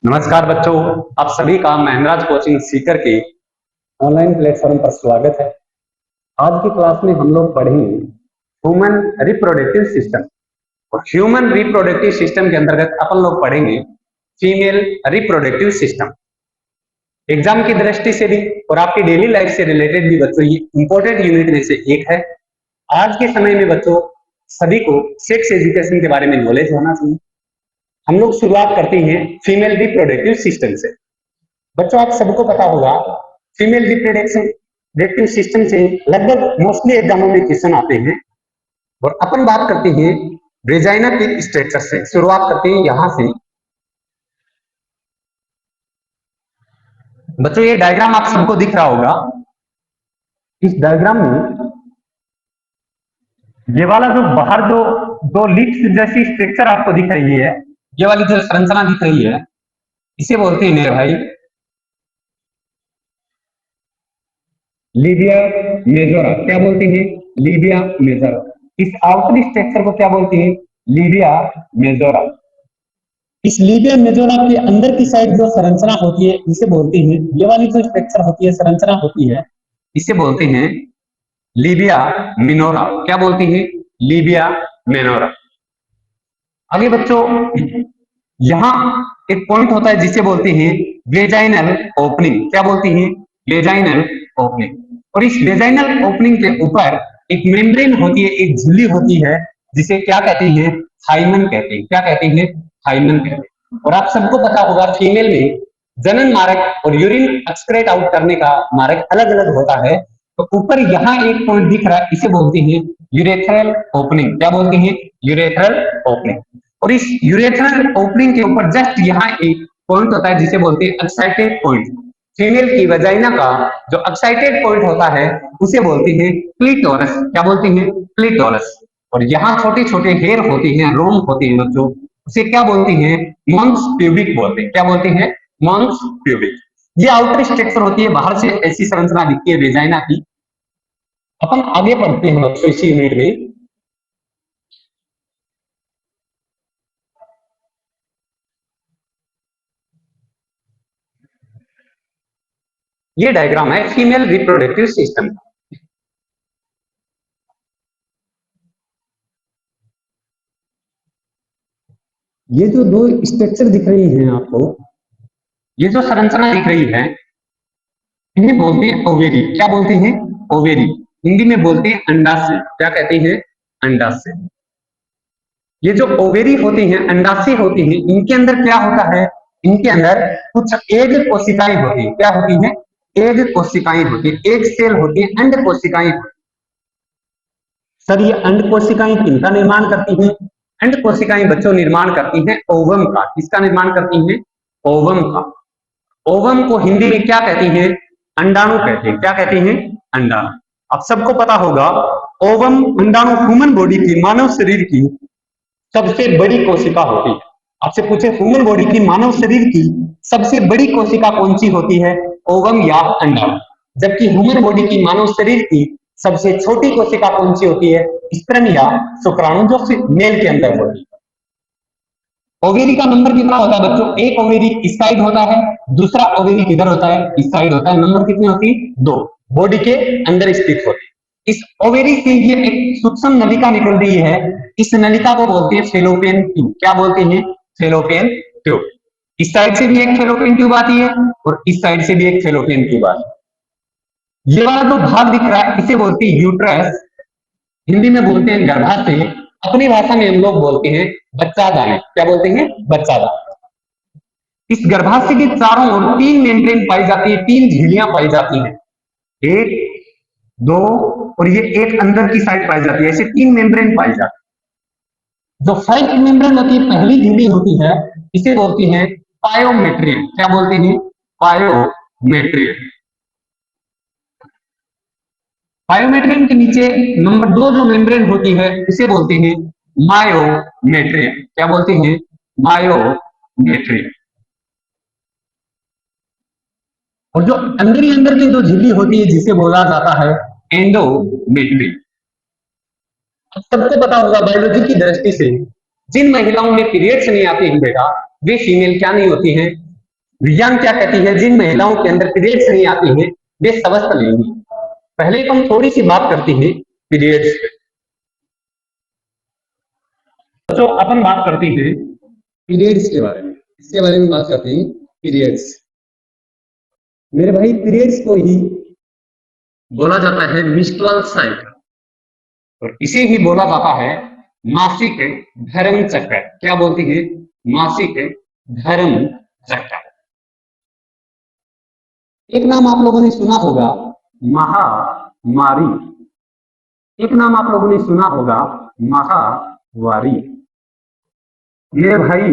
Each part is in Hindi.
नमस्कार बच्चों, आप सभी का महिंद्राज कोचिंग सीकर के ऑनलाइन प्लेटफॉर्म पर स्वागत है। आज की क्लास में हम लोग पढ़ेंगे ह्यूमन रिप्रोडक्टिव सिस्टम। और ह्यूमन रिप्रोडक्टिव सिस्टम के अंतर्गत अपन लोग पढ़ेंगे फीमेल रिप्रोडक्टिव सिस्टम। एग्जाम की दृष्टि से भी और आपकी डेली लाइफ से रिलेटेड भी बच्चों ये इंपॉर्टेंट यूनिट में से एक है। आज के समय में बच्चों सभी को सेक्स एजुकेशन के बारे में नॉलेज होना चाहिए। हम लोग शुरुआत करते हैं फीमेल रिप्रोडक्टिव सिस्टम से। बच्चों आप सबको पता होगा फीमेल रिप्रोडक्टिव सिस्टम से लगभग मोस्टली एग्जामों में क्वेश्चन आते हैं। और अपन बात करते हैं वेजाइना के स्ट्रक्चर से। शुरुआत करते हैं यहां से। बच्चों ये डायग्राम आप सबको दिख रहा होगा। इस डायग्राम में ये वाला जो बाहर जो दो लिप्स जैसी स्ट्रक्चर आपको दिख रही है, ये वाली जो संरचना दिख रही है, इसे बोलते हैं मेरे भाई लीबिया मेजोरा। क्या बोलते हैं? Libya majora. इस आउटरी स्ट्रक्चर को क्या बोलते हैं? Libya majora. इस लीबिया मेजोरा के अंदर की साइड जो संरचना होती है इसे बोलते हैं, ये वाली जो स्ट्रक्चर होती है, संरचना होती है, इसे बोलते हैं लीबिया मिनोरा। क्या बोलते हैं? Libya minora. आगे बच्चों यहां एक पॉइंट होता है जिसे बोलते हैं वेजाइनल ओपनिंग। क्या बोलते हैं? Vaginal opening. और इस वेजाइनल ओपनिंग के ऊपर एक मेम्ब्रेन होती है, एक झिल्ली होती है, जिसे क्या कहते हैं? हाइमन कहते हैं। क्या कहते हैं? हाइमन कहते हैं। और आप सबको पता होगा फीमेल में जनन मार्ग और यूरिन एक्सक्रेट आउट करने का मार्ग अलग अलग होता है। तो ऊपर यहाँ एक पॉइंट दिख रहा है, इसे बोलते हैं यूरेथ्रल ओपनिंग। क्या बोलते हैं? Urethral opening. और इस यूरेथ्रल ओपनिंग के ऊपर जस्ट यहाँ एक पॉइंट होता है जिसे बोलते हैं एक्साइटेड पॉइंट। फीमेल की वजाइना का जो एक्साइटेड पॉइंट होता है उसे बोलते हैं क्लिटोरस। क्या बोलते हैं? क्लिटोरस। और यहाँ छोटे छोटे हेयर होते हैं, रोम होते हैं बच्चों, उसे क्या बोलते हैं? मॉन्स प्यूबिक बोलते हैं। क्या बोलते हैं? Mons pubic. ये आउटर स्ट्रक्चर होती है, बाहर से ऐसी संरचना दिखती है वेजाइना की। अपन आगे बढ़ते हैं बच्चों इसी यूनिट में। ये डायग्राम है फीमेल रिप्रोडक्टिव सिस्टम का। ये जो दो स्ट्रक्चर दिख रही हैं आपको, ये जो संरचना दिख रही है, इन्हें बोलते हैं ओवेरी। क्या बोलते हैं? ओवेरी। हिंदी में बोलते हैं अंडाशय। क्या कहते हैं? अंडाशय। ये जो ओवेरी होती हैं, अंडाशय होती हैं, इनके अंदर क्या होता है? इनके अंदर कुछ एग कोशिकाएं होती है। क्या होती है? एग कोशिकाएं होती है, एग सेल होती है, अंड कोशिकाएं होती है। सर ये अंड कोशिकाएं किनका निर्माण करती हैं? अंड कोशिकाएं बच्चों निर्माण करती हैं ओवम का। किसका निर्माण करती हैं? ओवम का। ओवम को हिंदी में क्या कहती हैं? अंडाणु कहते हैं। क्या कहते हैं? अंडाणु। अब सबको पता होगा ओवम अंडाणु ह्यूमन बॉडी की, मानव शरीर की सबसे बड़ी कोशिका होती है। आपसे पूछे ह्यूमन बॉडी की, मानव शरीर की सबसे बड़ी कोशिका कौन सी होती है? ओवम या अंडाणु। जबकि ह्यूमन बॉडी की, मानव शरीर की सबसे छोटी कोशिका कौन सी होती है? स्पर्म या शुक्राणु, जो मेल के अंदर होती है। ओवेरी का नंबर कितना होता है बच्चों? एक ओवेरी इस साइड होता है, दूसरा ओवेरी किधर होता है? इस साइड होता है। नंबर कितनी होती है? 2। बॉडी के अंदर स्थित होती है। इस ओवेरी से ये एक सूक्ष्म नलिका निकल रही है, इस नलिका को बोलते हैं फेलोपियन ट्यूब। क्या बोलते हैं? Fallopian tube. इस साइड से भी एक फेलोपियन ट्यूब आती है और इस साइड से भी एक फेलोपियन ट्यूब आती है। ये वाला जो भाग दिख रहा है इसे बोलते हैं यूट्रस। हिंदी में बोलते हैं गर्भाशय, अपनी भाषा में हम लोग बोलते हैं बच्चादानी। क्या बोलते हैं? बच्चादानी। इस गर्भाशय के चारों ओर 3 मेम्ब्रेन पाई जाती है, 3 झिल्लियां पाई जाती हैं। 1, 2 और ये एक अंदर की साइड पाई जाती है। ऐसे 3 मेम्ब्रेन पाई जाती है। जो फर्स्ट मेम्ब्रेन होती है, पहली झिल्ली होती है, इसे बोलती है पायोमेट्रियम। क्या बोलते हैं? पायोमेट्रियम। पायोमेट्रियम के नीचे नंबर 2 जो मेम्ब्रेन होती है इसे बोलते हैं मायोमेट्रियम। क्या बोलते हैं? मायोमेट्रियम। और जो अंदर ही अंदर की जो झिल्ली होती है जिसे बोला जाता है एंडोमेट्रियम। सबको पता होगा बायोलॉजी की दृष्टि से जिन महिलाओं में पीरियड्स नहीं आते हैं बेटा, वे फीमेल क्या नहीं होती हैं? विज्ञान क्या कहती है, जिन महिलाओं के अंदर पीरियड्स नहीं आती है वे स्वस्थ नहीं है। पहले तो हम थोड़ी सी बात करते हैं पीरियड्स पे। तो अपन बात करते हैं पीरियड्स के बारे में, इसके बारे में बात करते हैं पीरियड्स। मेरे भाई पीरियड्स को ही बोला जाता है मिस्ट्रुअल साइकिल, और इसे ही बोला जाता है मासिक धर्म चक्र। क्या बोलती है? मासिक धर्म चक्र। एक नाम आप लोगों ने सुना होगा महामारी, एक नाम आप लोगों ने सुना होगा महावारी। मेरे भाई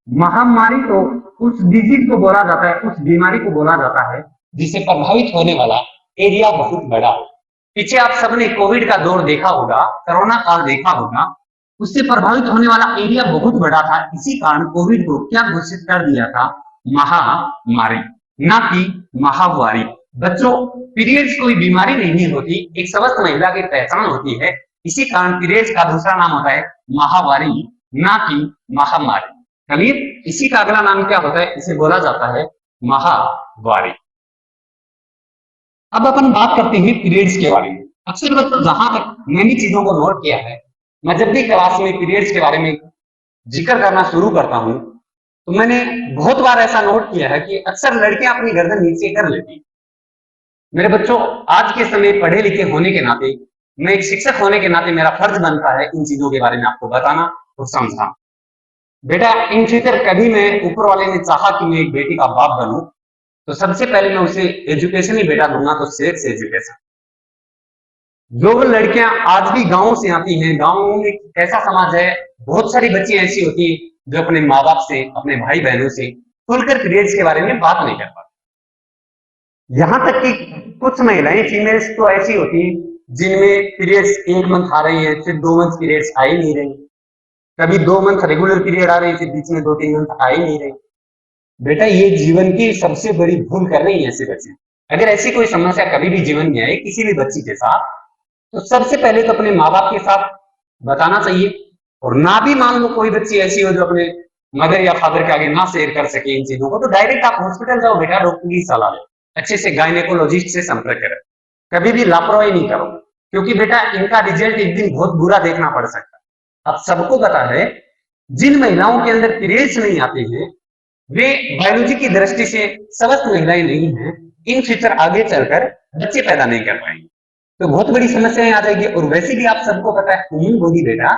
महामारी तो उस डिजीज को बोला जाता है, उस बीमारी को बोला जाता है जिसे प्रभावित होने वाला एरिया बहुत बड़ा हो। पीछे आप सबने कोविड का दौर देखा होगा, कोरोना काल देखा होगा, उससे प्रभावित होने वाला एरिया बहुत बड़ा था। इसी कारण कोविड को क्या घोषित कर दिया था? महामारी, ना कि महावारी। बच्चों, पीरियड्स कोई बीमारी नहीं होती, एक स्वस्थ महिला की पहचान होती है। इसी कारण पीरियड्स का दूसरा नाम होता है महावारी, ना कि महामारी। चलिए, इसी का अगला नाम क्या होता है? इसे बोला जाता है महावारी। अब अपन बात करते हैं पीरियड्स के बारे में। अक्सर बच्चों, जहां तक मैंने चीजों को नोट किया है, मैं जब भी क्लास में पीरियड्स के बारे में जिक्र करना शुरू करता हूं तो मैंने बहुत बार ऐसा नोट किया है कि अक्सर लड़कियां अपनी गर्दन नीचे कर लेती। मेरे बच्चों, आज के समय पढ़े लिखे होने के नाते, मैं एक शिक्षक होने के नाते मेरा फर्ज बनता है इन चीजों के बारे में आपको बताना और समझाना। बेटा, इन फ्यूचर कभी मैं, ऊपर वाले ने चाहा कि मैं एक बेटी का बाप बनूं, तो सबसे पहले मैं उसे एजुकेशन ही बेटा दूंगा, तो सेक्स एजुकेशन। जो लड़कियां आज भी गांवों से आती हैं, गांवों में कैसा समाज है, बहुत सारी बच्चियां ऐसी होती है जो अपने माँ बाप से, अपने भाई बहनों से खुलकर पीरियड्स के बारे में बात नहीं कर पाती। यहां तक कि कुछ महिलाएं, फीमेल्स तो ऐसी होती है जिनमें पीरियड्स 1 मंथ आ रही है, फिर 2 मंथ पीरियड्स आ ही नहीं रही, कभी 2 मंथ रेगुलर पीरियड आ रही, फिर बीच में 2-3 मंथ आ ही नहीं रही। बेटा, ये जीवन की सबसे बड़ी भूल कर रही है ऐसे बच्चे। अगर ऐसी कोई समस्या कभी भी जीवन में आए किसी भी बच्ची के साथ, तो सबसे पहले तो अपने माँ बाप के साथ बताना चाहिए। और ना भी मान लो कोई बच्ची ऐसी हो जो अपने मदर या फादर के आगे ना शेयर कर सके इन चीजों को, तो डायरेक्ट आप हॉस्पिटल जाओ बेटा, डॉक्टर की सलाह लो, अच्छे से गायनेकोलॉजिस्ट से संपर्क करें। कभी भी लापरवाही नहीं करो, क्योंकि बेटा इनका रिजल्ट एक दिन बहुत बुरा देखना पड़ सकता है। अब सबको पता है, जिन महिलाओं के अंदर पीरियड्स नहीं आते हैं वे बायोलॉजी की दृष्टि से स्वस्थ महिलाएं नहीं हैं, इन फ्यूचर आगे चलकर बच्चे पैदा नहीं कर पाएंगे, तो बहुत बड़ी समस्याएं आ जाएगी। और वैसे भी आप सबको पता है, ह्यूमन बॉडी बेटा,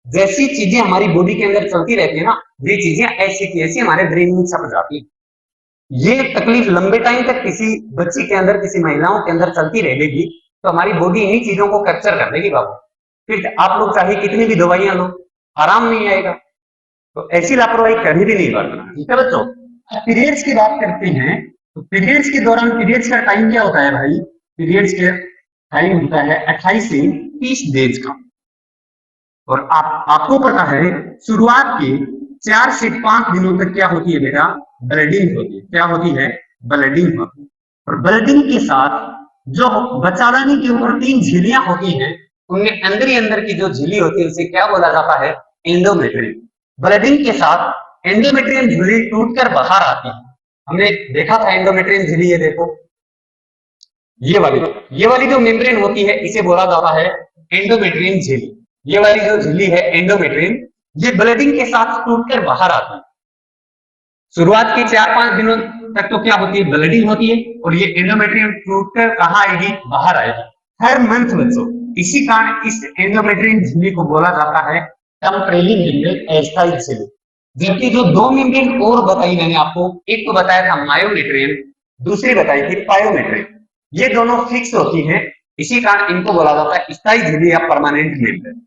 जैसी चीजें हमारी बॉडी के अंदर चलती रहती है ना, ये चीजें ऐसी की ऐसी हमारे ब्रेन में छप जाती है। ये तकलीफ लंबे टाइम तक किसी बच्ची के अंदर, किसी महिलाओं के अंदर चलती रहेगी, तो हमारी बॉडी इन्हीं चीजों को कैप्चर कर देगी बाबू। फिर आप लोग चाहे कितनी भी दवाइयां लो, आराम नहीं आएगा। तो ऐसी लापरवाही कभी भी नहीं बरतना, ठीक है बच्चों। पीरियड्स की बात करते हैं, तो पीरियड्स के दौरान, पीरियड्स का टाइम क्या होता है भाई? पीरियड्स के टाइम होता है 28 से 30 डेज का। और आपको पता है, शुरुआत के 4 से 5 दिनों तक क्या होती है बेटा? ब्लडिंग होती है। क्या होती है? ब्लडिंग होती है। और ब्लडिंग के साथ जो बच्चादानी के ऊपर 3 झिल्लियां होती हैं, उनमें अंदर ही अंदर की जो झिल्ली होती है उसे क्या बोला जाता है? एंडोमेट्रियम। ब्लडिंग के साथ एंडोमेट्रियम झिल्ली टूटकर बाहर आती है। हमने देखा था एंडोमेट्रियम झिल्ली, ये देखो, ये वाली जो मेम्ब्रेन होती है इसे बोला जाता है एंडोमेट्रियम झिल्ली। ये वाली जो झिल्ली है एंडोमेट्रियम, ये ब्लडिंग के साथ टूटकर बाहर आती है। शुरुआत के 4-5 दिनों तक तो क्या होती है? ब्लडिंग होती है, और ये एंडोमेट्रियम टूटकर कहां आएगी? बाहर आएगी, हर मंथ बच्चों। इसी कारण इस एंडोमेट्रियम झिल्ली को बोला जाता है टेम्परेरी मेम्ब्रेन, अस्थायी झिल्ली। जबकि जो 2 मेम्ब्रेन और बताई मैंने आपको, एक तो बताया था मायोमेट्रियम, दूसरी बताई थी पायोमेट्रियम, ये दोनों फिक्स होती हैं, इसी कारण इनको बोला जाता है स्थायी झिल्ली या परमानेंट मेम्ब्रेन।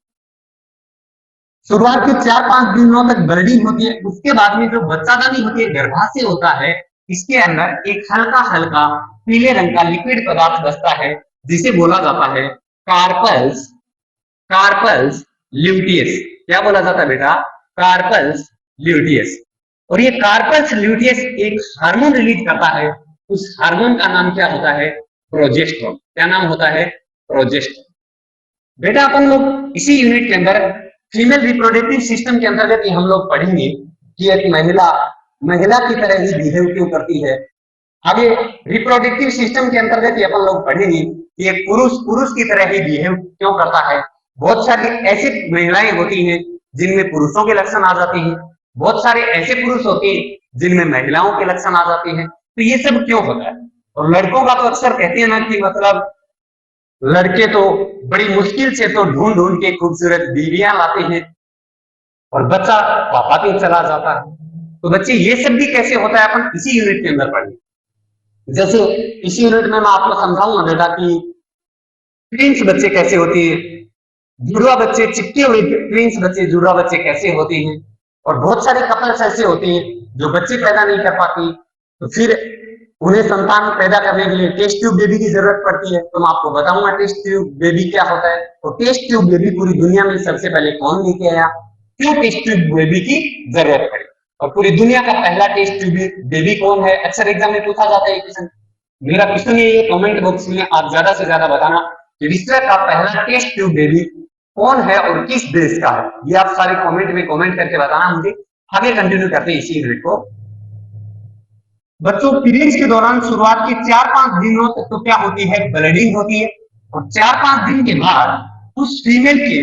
शुरुआत के 4-5 दिनों तक ब्लडिंग होती है, उसके बाद में जो बच्चादानी होती है, गर्भाशय होता है, इसके अंदर एक हल्का हल्का पीले रंग का लिक्विड पदार्थ बचता है, जिसे बोला जाता है कार्पल्स, कार्पल्स ल्यूटियस। क्या बोला जाता है बेटा? कार्पल्स ल्यूटियस। और ये कार्पल्स ल्यूटियस एक हार्मोन रिलीज करता है, उस हार्मोन का नाम क्या होता है? प्रोजेस्टेरोन। क्या नाम होता है? प्रोजेस्टेरोन। बेटा, अपन लोग इसी यूनिट के अंदर फीमेल रिप्रोडक्टिव सिस्टम के अंतर्गत हम लोग पढ़ेंगे कि एक महिला महिला की तरह ही बिहेव क्यों करती है। आगे रिप्रोडक्टिव सिस्टम के अंतर्गत अपन लोग पढ़ेंगे कि एक पुरुष पुरुष की तरह ही बिहेव क्यों करता है। बहुत सारी ऐसी महिलाएं होती हैं जिनमें पुरुषों के लक्षण आ जाते हैं, बहुत सारे ऐसे पुरुष होते हैं जिनमें महिलाओं के लक्षण आ जाते हैं। तो ये सब क्यों होता है। और लड़कों का तो अक्सर कहते हैं ना कि मतलब लड़के तो बड़ी मुश्किल से तो ढूंढ ढूंढ के खूबसूरत बीवियां लाते हैं और बच्चा पापा के चला जाता है। तो बच्चे ये सब भी कैसे होता है अपन इसी यूनिट के अंदर पढ़ेंगे। जैसे इसी यूनिट में मैं आपको समझाऊंगा बेटा कि ट्विंस बच्चे कैसे होते हैं, जुड़वा बच्चे चिपके हुए ट्विंस बच्चे जुड़वा बच्चे कैसे होते हैं। और बहुत सारे कपल्स ऐसे होते हैं जो बच्चे पैदा नहीं कर पाती, तो फिर उन्हें संतान पैदा करने के लिए टेस्ट ट्यूब बेबी की जरूरत पड़ती है। तो मैं आपको बताऊंगा टेस्ट ट्यूब बेबी क्या होता है। तो टेस्ट ट्यूब बेबी पूरी दुनिया में सबसे पहले कौन लेके आया, क्यों टेस्ट ट्यूब बेबी की जरूरत पड़ी, और पूरी दुनिया का पहला टेस्ट ट्यूब बेबी कौन है। अक्सर एग्जाम में पूछा जाता है क्वेश्चन। मेरा क्वेश्चन ये कमेंट बॉक्स में आप ज्यादा से ज्यादा बताना कि विश्व का पहला टेस्ट ट्यूब बेबी कौन है और किस देश का है। ये आप सारे कमेंट में कमेंट करके बताना मुझे। आगे कंटिन्यू करते हैं इसी यूनिट को। बच्चों पीरियड्स के दौरान शुरुआत के 4-5 दिनों तक तो क्या होती है, ब्लीडिंग होती है। और 4-5 दिन के बाद उस फीमेल के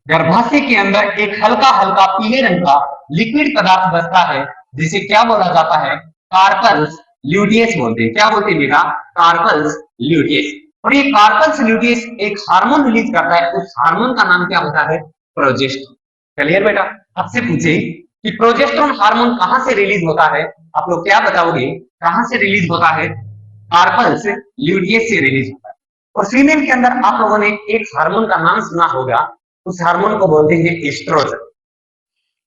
गर्भाशय के अंदर एक हल्का हल्का पीले रंग का लिक्विड पदार्थ बचता है, जिसे क्या बोला जाता है, कार्पल्स ल्यूटियस बोलते हैं। क्या बोलते हैं बेटा, कार्पल्स ल्यूटियस। और ये कार्पल्स ल्यूटियस एक हार्मोन रिलीज करता है, उस हार्मोन का नाम क्या होता है, प्रोजेस्टेरोन। क्लियर बेटा। आपसे पूछे कि प्रोजेस्टेरोन हार्मोन कहां से रिलीज होता है, आप लोग क्या बताओगे, कहां से रिलीज होता है, कार्पल्स ल्यूटियस से रिलीज होता है। और फीमेल के अंदर आप लोगों ने एक हार्मोन का नाम सुना होगा, उस हार्मोन को बोलते हैं एस्ट्रोजन।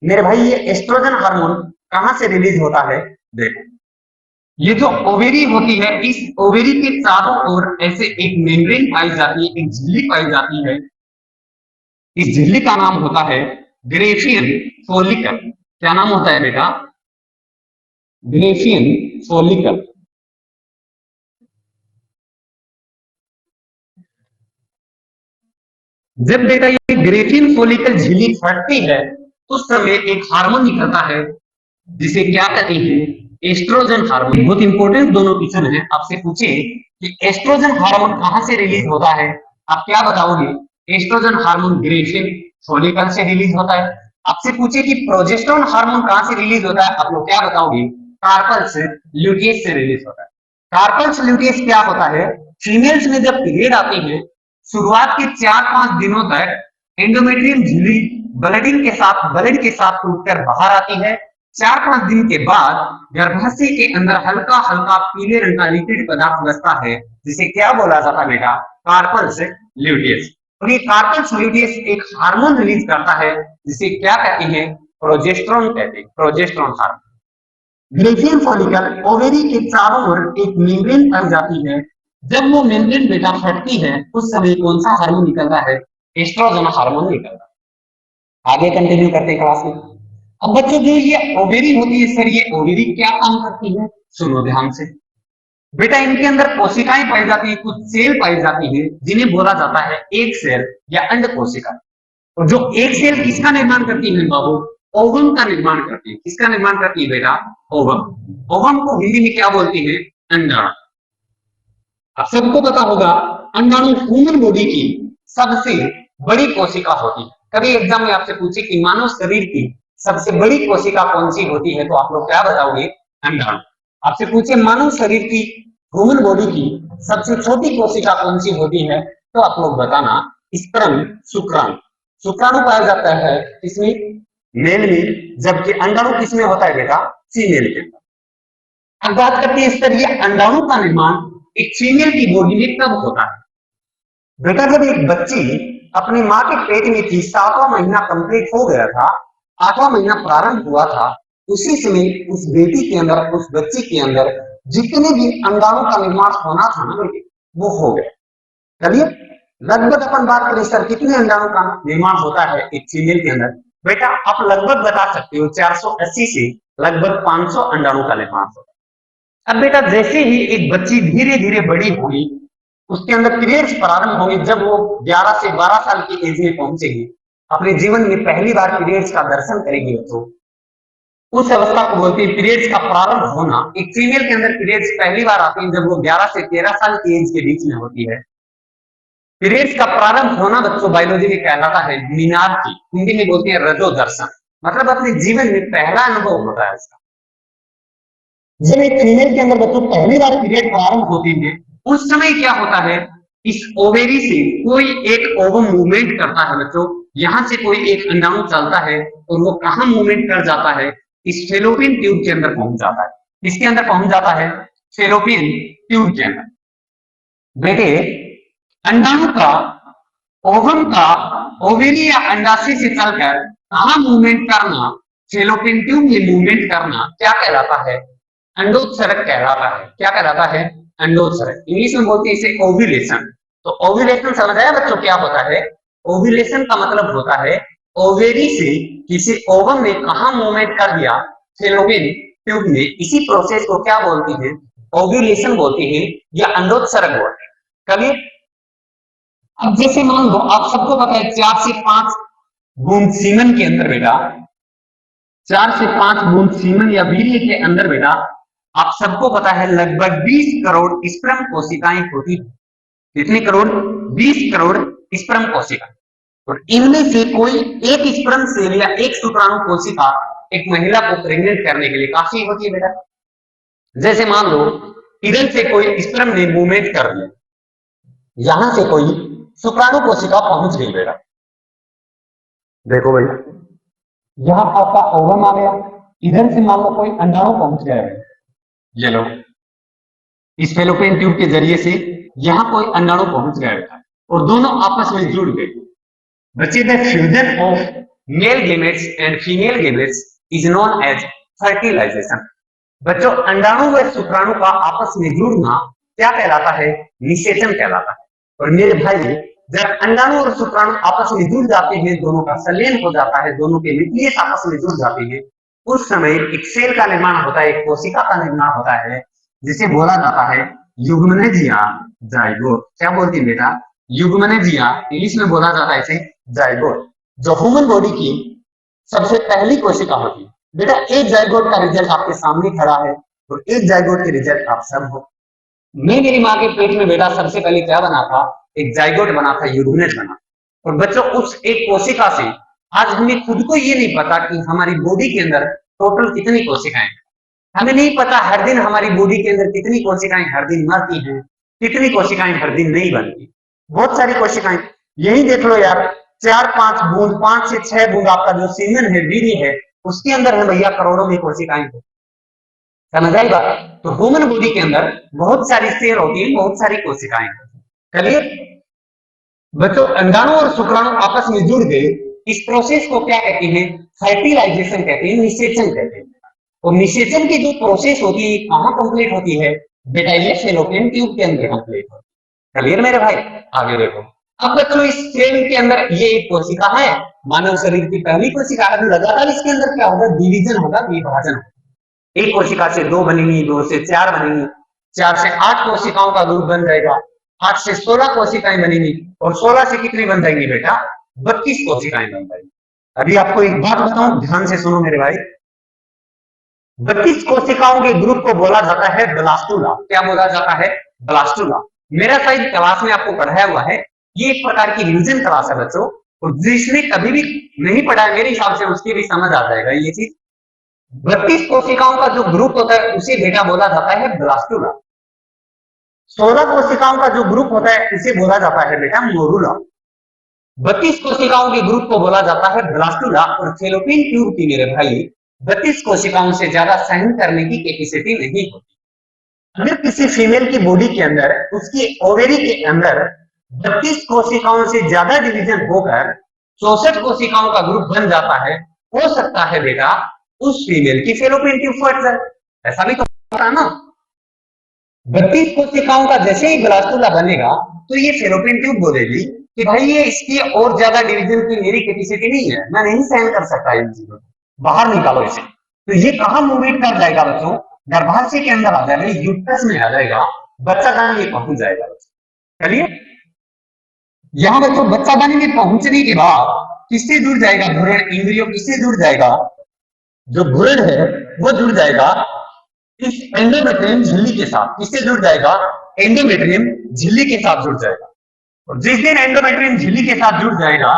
मेरे भाई ये एस्ट्रोजन हार्मोन कहां से रिलीज होता है, देखो ये जो ओवेरी होती है, इस ओवेरी के चारों ओर ऐसे एक मेम्ब्रेन पाई जाती है, एक झिल्ली पाई जाती है। इस झिल्ली का नाम होता है ग्रेफियन फोलिकल। क्या नाम होता है बेटा, ग्रेफियन फोलिकल। जब बेटा ये ग्रेफियन फोलिकल झिल्ली फटती है उस समय एक हार्मोन निकलता है जिसे क्या कहते हैं, एस्ट्रोजन हार्मोन। बहुत इंपॉर्टेंट दोनों क्वेश्चन है। आपसे पूछे कि एस्ट्रोजन हार्मोन कहां से रिलीज होता है, आप क्या बताओगे, एस्ट्रोजन हार्मोन ग्रेफियन फोलिकल से रिलीज होता है। आपसे पूछे कि प्रोजेस्टेरोन हार्मोन कहां से रिलीज होता है, आप लोग क्या बताओगे, कार्पल्स ल्यूटियस से रिलीज होता है। कार्पल्स ल्यूटियस क्या होता है, फीमेल्स में जब पीरियड आती है शुरुआत के 4-5 दिनों तक एंडोमेट्रियम झिल्ली ब्लड के साथ टूटकर बाहर आती है। 4-5 दिन के बाद गर्भाशय के अंदर हल्का हल्का पीले रंग का लिक्विड पदार्थ बचता है, जिसे क्या बोला जाता है बेटा, कार्पल्स ल्यूटियस। और ये कार्पल्स ल्यूटियस एक हार्मोन रिलीज करता है जिसे क्या कहते हैं, प्रोजेस्टेरोन कहते हैं, progesterone hormone. Graafian follicle ovary के चारों ओर एक मेम्ब्रेन पाई जाती है। जब वो मेम्ब्रेन बेटा फटती है उस समय कौन सा हार्मोन निकलता है, एस्ट्रोजन हार्मोन निकलता है। आगे कंटिन्यू करते हैं क्लास में। अब बच्चों जो ये ओवेरी होती है सर, ये ओवेरी क्या काम करती है, सुनो ध्यान से बेटा। इनके अंदर कोशिकाएं पाई जाती है, कुछ सेल पाई जाती है जिन्हें बोला जाता है एक सेल या अंड कोशिका। और जो एक सेल किसका निर्माण करती है बाबू, ओवम का निर्माण करती है। किसका निर्माण करती है बेटा, ओवम। ओवम को हिंदी में क्या बोलते हैं, अंडाणु। आप सबको पता होगा अंडाणु ह्यूमन बॉडी की सबसे बड़ी कोशिका होती है। कभी एग्जाम में आपसे पूछे कि मानव शरीर की सबसे बड़ी कोशिका कौन सी होती है, तो आप लोग क्या बताओगे, अंडाणु। आपसे पूछे मानव शरीर की ह्यूमन बॉडी की सबसे छोटी कोशिका कौन सी होती है, तो आप लोग बताना, स्पर्म शुक्राणु। शुक्राणु पाया जाता है किसमें, मेल में, जबकि अंडाणु किसमें होता है बेटा, फीमेल के अंदर। अब बात करते हैं इस तरह ये अंडाणु का निर्माण एक फीमेल की बॉडी में कब होता है बेटा, जब एक बच्ची अपनी मां के पेट में थी, 7वां महीना कंप्लीट हो गया था, 8वां महीना प्रारंभ हुआ था, उसी समय उस बेटी के अंदर, उस बच्ची के अंदर जितने भी अंडाणु का निर्माण होना था ना बेटे, वो हो गया। चलिए लगभग अपन बात करें सर कितने अंडाणु का निर्माण होता है एक फीमेल के अंदर, बेटा आप लगभग बता सकते हो 480 से लगभग 500 अंडाणु का निर्माण होता है। अब बेटा जैसे ही एक बच्ची धीरे धीरे बड़ी होगी, उसके अंदर पीरियड्स प्रारंभ होंगे, जब वो 11 से 12 साल की एज में पहुंचेगी, अपने जीवन में पहली बार पीरियड्स का दर्शन करेगी, उस अवस्था को बोलते हैं पीरियड्स का प्रारंभ होना। एक फीमेल के अंदर पीरियड्स पहली बार आती है जब वो 11 से 13 साल की एज के बीच में होती है। पीरियड्स का प्रारंभ होना बच्चों बायोलॉजी में कहलाता है मीनार्की, हिंदी में बोलते हैं रजो दर्शन, मतलब अपने जीवन में पहला अनुभव होता है उसका। जब एक फीमेल के अंदर बच्चों पहली बार पीरियड प्रारंभ होती है उस समय क्या होता है, इस ओवेरी से कोई एक ओवम मूवमेंट करता है बच्चों, यहां से कोई एक अंडाणु चलता है और वो कहां मूवमेंट कर जाता है, इस फेलोपियन ट्यूब के अंदर पहुंच जाता है। इसके अंदर पहुंच जाता है फेलोपियन ट्यूब के अंदर। बेटे अंडाणु का ओवम का ओवेरी या अंडाशय से चलकर कहां मूवमेंट करना, फेलोपियन ट्यूब में मूवमेंट करना क्या कहलाता है, अंडोत्सर्ग कहलाता है। क्या कहलाता है, अंडोत्सर्ग। इंग्लिश में बोलते हैं इसे ओव्यूलेशन। तो ओव्यूलेशन समझ आया बच्चों क्या होता है, ओव्यूलेशन का मतलब होता है ओवेरी से किसी ओवम ने कहा मूवमेंट कर दिया फेलोपियन ट्यूब में, इसी प्रोसेस को क्या बोलती है, ओव्यूलेशन बोलती है या अंडोत्सर्ग बोलते हैं। कभी अब जैसे मान लो आप सबको पता है 4 से 5 बूंद सीमन के अंदर बेटा, 4 से 5 बूंद सीमन या वीर्य के अंदर बेटा आप सबको पता है लगभग 20 करोड़ स्पर्म कोशिकाएं होती है। कितनी करोड़, 20 करोड़ स्पर्म कोशिका। और इनमें से कोई एक स्पर्म सेल या एक शुक्राणु कोशिका एक महिला को प्रेग्नेंट करने के लिए काफी होती है बेटा। जैसे मान लो इधर से कोई स्पर्म ने मूवमेंट कर दिया, यहां से कोई शुक्राणु कोशिका पहुंच गई बेटा, देखो भैया यहां आपका ओवम आ गया, इधर से मान लो कोई अंडाणु पहुंच गया है, ये लो इस फेलोपियन ट्यूब के जरिए से यहां कोई अंडाणु पहुंच गया है और दोनों आपस में जुड़ गए। बच्चे the fusion of male gametes and female gametes is known as fertilisation. बच्चों अंडाणु व शुक्राणु का आपस में जुड़ना क्या कहलाता है, निषेचन कहलाता है। और मेरे भाई जब अंडाणु और शुक्राणु आपस में जुड़ जाते हैं, दोनों का संलयन हो जाता है, दोनों के न्यूक्लियस आपस में जुड़ जाते हैं, उस समय एक सेल का निर्माण होता है, एक कोशिका का निर्माण होता है, जिसे बोला जाता है युग्मनज या जाइगोट। क्या बोलती है बेटा, युग्मनज या इंग्लिश में बोला जाता है इसे जाइगोट। जो ह्यूमन बॉडी की सबसे पहली कोशिका होती है बेटा, एक जाइगोट का रिजल्ट आपके सामने खड़ा है और एक जाइगोट के रिजल्ट आप सब हो। मैं मेरी माँ के पेट में बेटा सबसे पहले क्या बना था, एक जाइगोट बना था, यूग्मनज बना। और बच्चों उस एक कोशिका से आज हमें खुद को ये नहीं पता कि हमारी बॉडी के अंदर टोटल कितनी कोशिकाएं, हमें नहीं पता हर दिन हमारी बॉडी के अंदर कितनी कोशिकाएं हर दिन मरती हैं, कितनी कोशिकाएं हर दिन नहीं बनती, बहुत सारी कोशिकाएं। यही देख लो यार 4-5 बूंद, 5 से 6 बूंद आपका जो सीमेन है, वीर्य है, उसके अंदर है भैया करोड़ों में कोशिकाएं हैं। समझ आई बात। तो ह्यूमन बॉडी के अंदर बहुत सारी सेल होती है, बहुत सारी कोशिकाएं। चलिए बच्चों अंडाणु और शुक्राणु आपस में जुड़ गए, इस प्रोसेस को क्या कहते हैं, फर्टिलाइजेशन कहते हैं, निषेचन कहते हैं। और निषेचन की जो प्रोसेस होती है कहां कंप्लीट होती है बेटा, ये फेलोपियन ट्यूब के अंदर कंप्लीट होती है। क्लियर मेरे भाई, आगे देखो। अब बच्चों इस सेल के अंदर ये एक कोशिका है, मानव शरीर की पहली कोशिका है, लगातार इसके अंदर क्या होगा, डिवीजन होगा, विभाजन होगा। एक कोशिका से 2 बनेंगी, 2 से 4 बनेंगी, 4 से 8 कोशिकाओं का ग्रुप बन जाएगा, 8 से 16 कोशिकाएं बनेंगी और 16 से कितनी बन जाएंगी बेटा, 32 कोशिकाएं बन जाएंगी। अभी आपको एक बात बताऊं, ध्यान से सुनो मेरे भाई, 32 कोशिकाओं के ग्रुप को बोला जाता है ब्लास्टुला। क्या बोला जाता है, ब्लास्टुला। मेरा शायद क्लास में आपको पढ़ाया हुआ है, ये एक प्रकार की रिविजन क्लास है बच्चों, और जिसने कभी भी नहीं पढ़ा है मेरे हिसाब से उसकी भी समझ आ जाएगा ये चीज। 32 कोशिकाओं का जो ग्रुप होता है उसे बेटा बोला जाता है ब्लास्टुला। 16 कोशिकाओं का जो ग्रुप होता है उसे बोला जाता है बेटा मोरुला। 32 कोशिकाओं के ग्रुप को बोला जाता है ब्लास्टुला। और फेलोपियन ट्यूब की मेरे भाई 32 कोशिकाओं से ज्यादा सहन करने की कैपेसिटी नहीं होती। अगर किसी फीमेल की बॉडी के अंदर उसकी ओवेरी के अंदर 32 कोशिकाओं से ज्यादा डिवीजन होकर 64 कोशिकाओं का ग्रुप बन जाता है, हो सकता है बेटा उस फीमेल की फेलोपियन ट्यूब फट जाए, ऐसा भी तो होता है ना। 32 कोशिकाओं का जैसे ही ब्लास्टुला बनेगा तो ये फेलोपियन ट्यूब बोलेगी कि भाई ये इसकी और ज्यादा डिवीजन की मेरी कैपेसिटी नहीं है, मैं नहीं सहन कर सकता इन चीजों को, बाहर निकालो इसे। तो ये कहां मूवमेंट कर जाएगा बच्चों, गर्भाशय के अंदर आ जाएगा, यूट्रस में आ जाएगा, बच्चादानी में पहुंच जाएगा। चलिए यहां बच्चों बच्चादानी में पहुंचने के बाद किससे जुड़ जाएगा, भ्रूण इंद्रियों किससे जुड़ जाएगा, जो भ्रूण है वो जुड़ जाएगा इस एंडोमेट्रियम झिल्ली के साथ। किससे जुड़ जाएगा? एंडोमेट्रियम झिल्ली के साथ जुड़ जाएगा। और जिस दिन एंडोमेट्रियम झिल्ली के साथ जुड़ जाएगा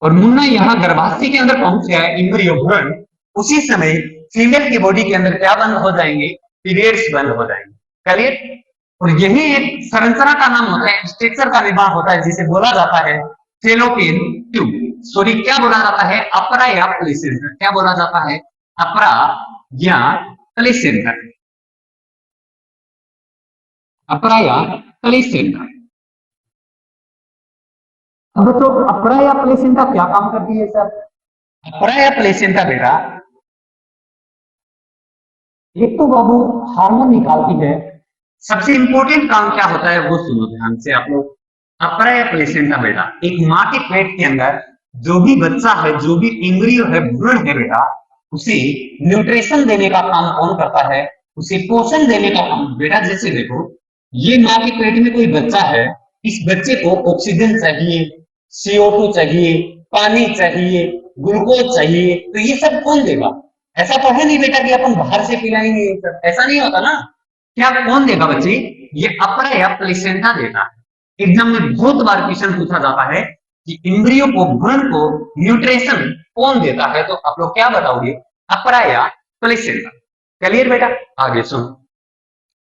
और मुन्ना यहाँ गर्भाशय के अंदर पहुंच गया है, इंद्रियो भ्रूण, उसी समय फीमेल की बॉडी के अंदर क्या बंद हो जाएंगे? पीरियड्स बंद हो जाएंगे। क्लियर? और यही एक संरचना का नाम होता है, स्ट्रक्चर का निर्माण होता है, जिसे बोला जाता है फेलोपियन ट्यूब। सॉरी, क्या बोला जाता है? अपरा या प्लेसेंटा। क्या बोला जाता है? अपरा या प्लेसेंटा। अपरा या प्लेसेंटा। अब तो अपरा या प्लेसेंटा क्या काम करती है सर? अपरा या प्लेसेंटा बेटा एक तो बाबू हार्मोन निकालती है। सबसे इंपॉर्टेंट काम क्या होता है वो सुनो ध्यान से आप लोग। अपरा या प्लेसेंटा बेटा एक माँ के पेट के अंदर जो भी बच्चा है, जो भी इंद्रिय है, भ्रूण है बेटा, उसे न्यूट्रिशन देने का काम कौन करता है? उसे पोषण देने का काम। बेटा जैसे देखो, ये माँ के पेट में कोई बच्चा है, इस बच्चे को ऑक्सीजन चाहिए, CO2 चाहिए, पानी चाहिए, ग्लूकोज चाहिए, तो ये सब कौन देगा? ऐसा तो है नहीं बेटा कि अपन बाहर से पिलाएंगे, ऐसा नहीं होता ना। क्या कौन देगा बच्चे? ये अपरा या प्लेसेंटा देता है। एग्जाम में बहुत बार क्वेश्चन पूछा जाता है कि इंद्रियों को, भ्रूण को न्यूट्रिशन कौन देता है, तो आप लोग क्या बताओगे? अपरा या प्लेसेंटा। क्लियर बेटा? आगे सुनो,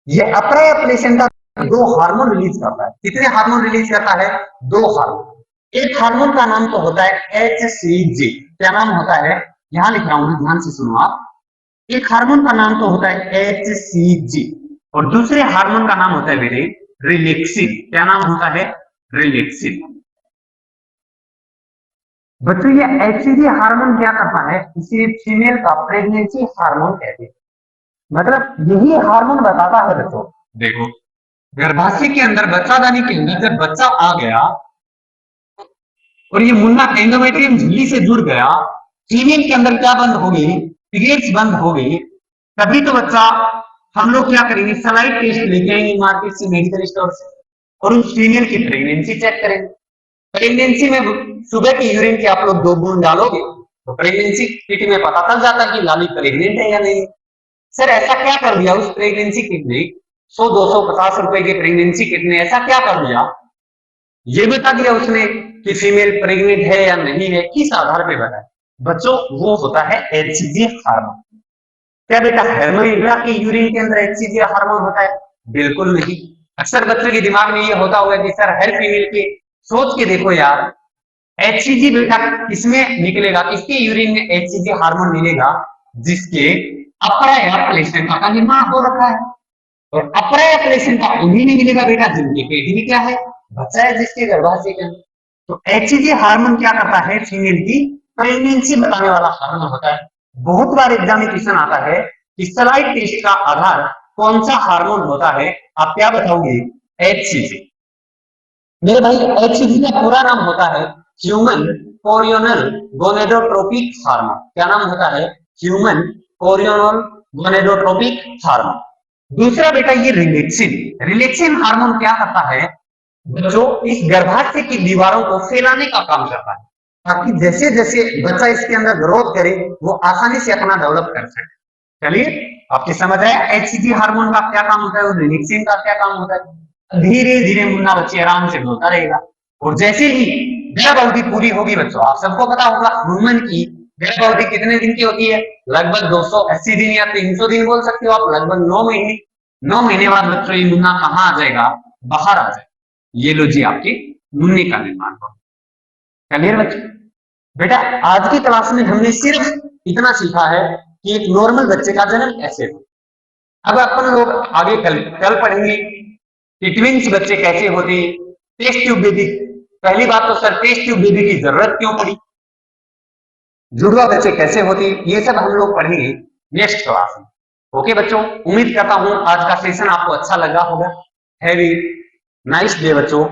ये अपरा या प्लेसेंटा दो हार्मोन रिलीज करता है। कितने हार्मोन रिलीज करता है? दो हार्मोन। एक हार्मोन का नाम तो होता है HCG। क्या नाम होता है? यहां लिख रहा हूं, ध्यान से सुनो आप। एक हार्मोन का नाम तो होता है HCG और दूसरे हार्मोन का नाम होता है बेटे रिलैक्सिन। क्या नाम होता है? रिलैक्सिन। बच्चों ये HCG हार्मोन क्या करता है? इसे फीमेल का प्रेगनेंसी हार्मोन कहते हैं। मतलब यही हार्मोन बताता है बच्चों, देखो गर्भाशय के अंदर, बच्चादानी के अंदर जब बच्चा आ गया और ये मुन्ना एंडोमेट्रियम झिल्ली से जुड़ गया, फीमेल के अंदर क्या बंद हो गई? पीरियड्स बंद हो गई। तभी तो बच्चा, हम लोग क्या करेंगे? सलाइड टेस्ट लेके आएंगे मार्केट से, मेडिकल स्टोर से, और उस फीमेल की प्रेगनेंसी चेक करेंगे। प्रेगनेंसी में सुबह की यूरिन के आप लोग 2 बूंद डालोगे तो प्रेगनेंसी किट में पता चल जाता है कि लाली प्रेग्नेंट है या नहीं। सर ऐसा क्या कर दिया उस प्रेगनेंसी किट ने? 100-250 रुपए की प्रेगनेंसी किट ने ऐसा क्या कर दिया? ये बता दिया उसने कि फीमेल प्रेग्नेंट है या नहीं है। किस आधार पे बताया बच्चों? वो होता है HCG हार्मोन। क्या बेटा हेर्मोइड्रा के यूरिन के अंदर HCG हार्मोन होता है? बिल्कुल नहीं। अक्सर बच्चों के दिमाग में ये होता हुआ कि सर हर फीमेल के, सोच के देखो यार, HCG बेटा किसमें निकलेगा? किसके यूरिन में HCG हार्मोन मिलेगा? जिसके अपरा या प्लेसेंटा का निर्माण हो रखा है। और अपरा या प्लेसेंटा उन्हीं में मिलेगा बेटा जिनके पेट में क्या है? बच्चा है, जिसके गर्भाशय के अंदर। तो HCG हार्मोन क्या करता है? फीमेल की प्रेगनेंसी बताने वाला हार्मोन होता है। बहुत बार एग्जाम में क्वेश्चन आता है कि सलाइड टेस्ट का आधार कौन सा हार्मोन होता है? आप क्या बताओगे? HCG। मेरे भाई HCG का पूरा नाम होता है ह्यूमन कोरियोनल गोनेडोट्रोपिक हार्मोन। क्या नाम होता है? Human chorionic gonadotropic hormone. दूसरा बेटा ये रिलैक्सिन। रिलैक्सिन हार्मोन क्या करता है? जो इस गर्भाशय की दीवारों को फैलाने का काम करता है, ताकि जैसे जैसे बच्चा इसके अंदर ग्रोथ करे वो आसानी से अपना डेवलप कर सके। चलिए आपकी समझ आया HCG हार्मोन का क्या काम होता है और रिलैक्सिन का क्या काम होता है। धीरे धीरे मुन्ना बच्चे आराम से बोलता रहेगा और जैसे ही गर्भ अवधि पूरी होगी बच्चों, आप सबको पता होगा वुमन की गर्भ अवधि कितने दिन की होती है? लगभग 280 दिन या 300 दिन बोल सकते हो आप, लगभग 9 महीने। 9 महीने बाद बच्चों ये मुन्ना कहाँ आ जाएगा? बाहर आ जाएगा। ये लो जी आपके मुन्ने का निर्माण हो। क्लियर बच्चों? बेटा आज की क्लास में हमने सिर्फ इतना सीखा है कि एक नॉर्मल बच्चे का जन्म कैसे हो। अब अपन लोग आगे कल पढ़ेंगे कि ट्विंस बच्चे कैसे होते, टेस्ट ट्यूब बेबी। पहली बात तो सर टेस्ट ट्यूब बेबी की जरूरत क्यों पड़ी, जुड़वा बच्चे कैसे होते, ये सब हम लोग पढ़ेंगे नेक्स्ट क्लास में। ओके बच्चों, उम्मीद करता हूं आज का सेशन आपको अच्छा लगा होगा। हैव ए नाइस डे बच्चों।